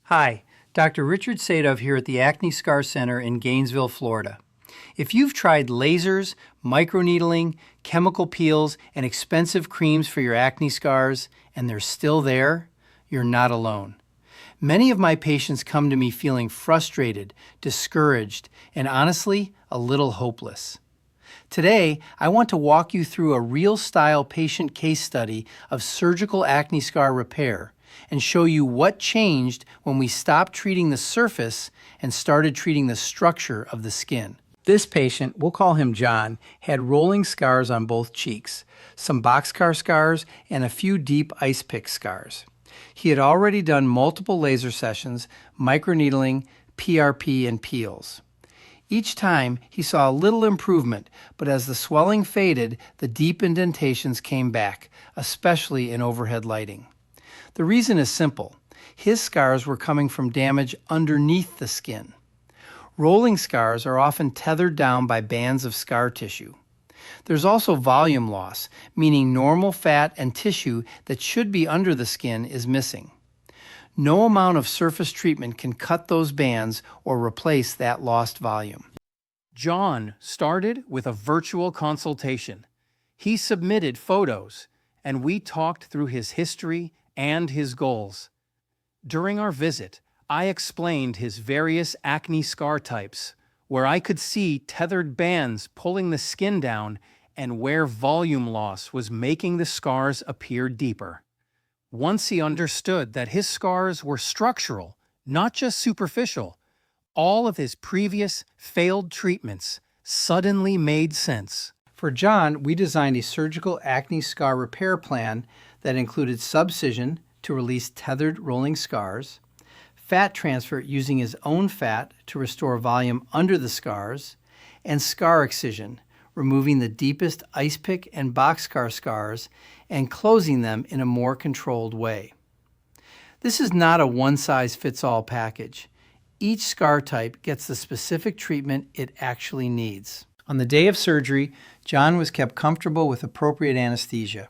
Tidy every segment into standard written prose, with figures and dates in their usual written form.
Hi, Dr. Richard Sadove here at the Acne Scar Center in Gainesville, Florida. If you've tried lasers, microneedling, chemical peels, and expensive creams for your acne scars, and they're still there, you're not alone. Many of my patients come to me feeling frustrated, discouraged, and honestly, a little hopeless. Today, I want to walk you through a real-style patient case study of surgical acne scar repair and show you what changed when we stopped treating the surface and started treating the structure of the skin. This patient, we'll call him John, had rolling scars on both cheeks, some boxcar scars, and a few deep ice pick scars. He had already done multiple laser sessions, microneedling, PRP, and peels. Each time, he saw a little improvement, but as the swelling faded, the deep indentations came back, especially in overhead lighting. The reason is simple. His scars were coming from damage underneath the skin. Rolling scars are often tethered down by bands of scar tissue. There's also volume loss, meaning normal fat and tissue that should be under the skin is missing. No amount of surface treatment can cut those bands or replace that lost volume. John started with a virtual consultation. He submitted photos, and we talked through his history and his goals. During our visit, I explained his various acne scar types, where I could see tethered bands pulling the skin down and where volume loss was making the scars appear deeper. Once he understood that his scars were structural, not just superficial, all of his previous failed treatments suddenly made sense. For John, we designed a surgical acne scar repair plan that included subcision to release tethered rolling scars, fat transfer using his own fat to restore volume under the scars, and scar excision, removing the deepest ice pick and boxcar scars and closing them in a more controlled way. This is not a one-size-fits-all package. Each scar type gets the specific treatment it actually needs. On the day of surgery, John was kept comfortable with appropriate anesthesia.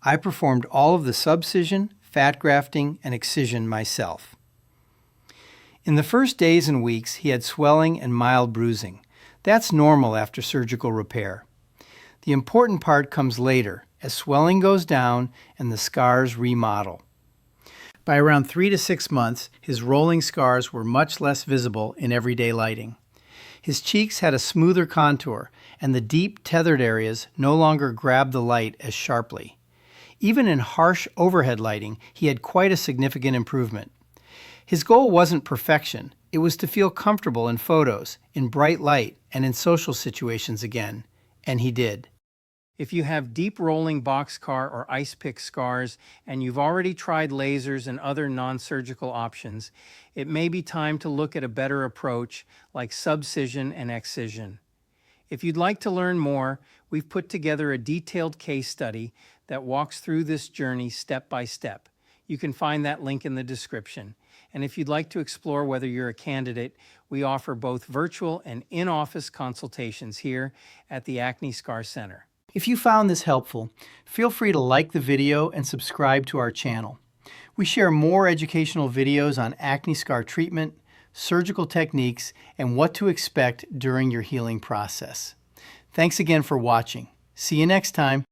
I performed all of the subcision, fat grafting, and excision myself. In the first days and weeks, he had swelling and mild bruising. That's normal after surgical repair. The important part comes later, as swelling goes down and the scars remodel. By around 3 to 6 months, his rolling scars were much less visible in everyday lighting. His cheeks had a smoother contour, and the deep tethered areas no longer grabbed the light as sharply. Even in harsh overhead lighting, he had quite a significant improvement. His goal wasn't perfection. It was to feel comfortable in photos, in bright light, and in social situations again. And he did. If you have deep rolling boxcar or ice pick scars and you've already tried lasers and other non-surgical options, it may be time to look at a better approach like subcision and excision. If you'd like to learn more, we've put together a detailed case study that walks through this journey step by step. You can find that link in the description. And if you'd like to explore whether you're a candidate, we offer both virtual and in-office consultations here at the Acne Scar Center. If you found this helpful, feel free to like the video and subscribe to our channel. We share more educational videos on acne scar treatment, surgical techniques, and what to expect during your healing process. Thanks again for watching. See you next time.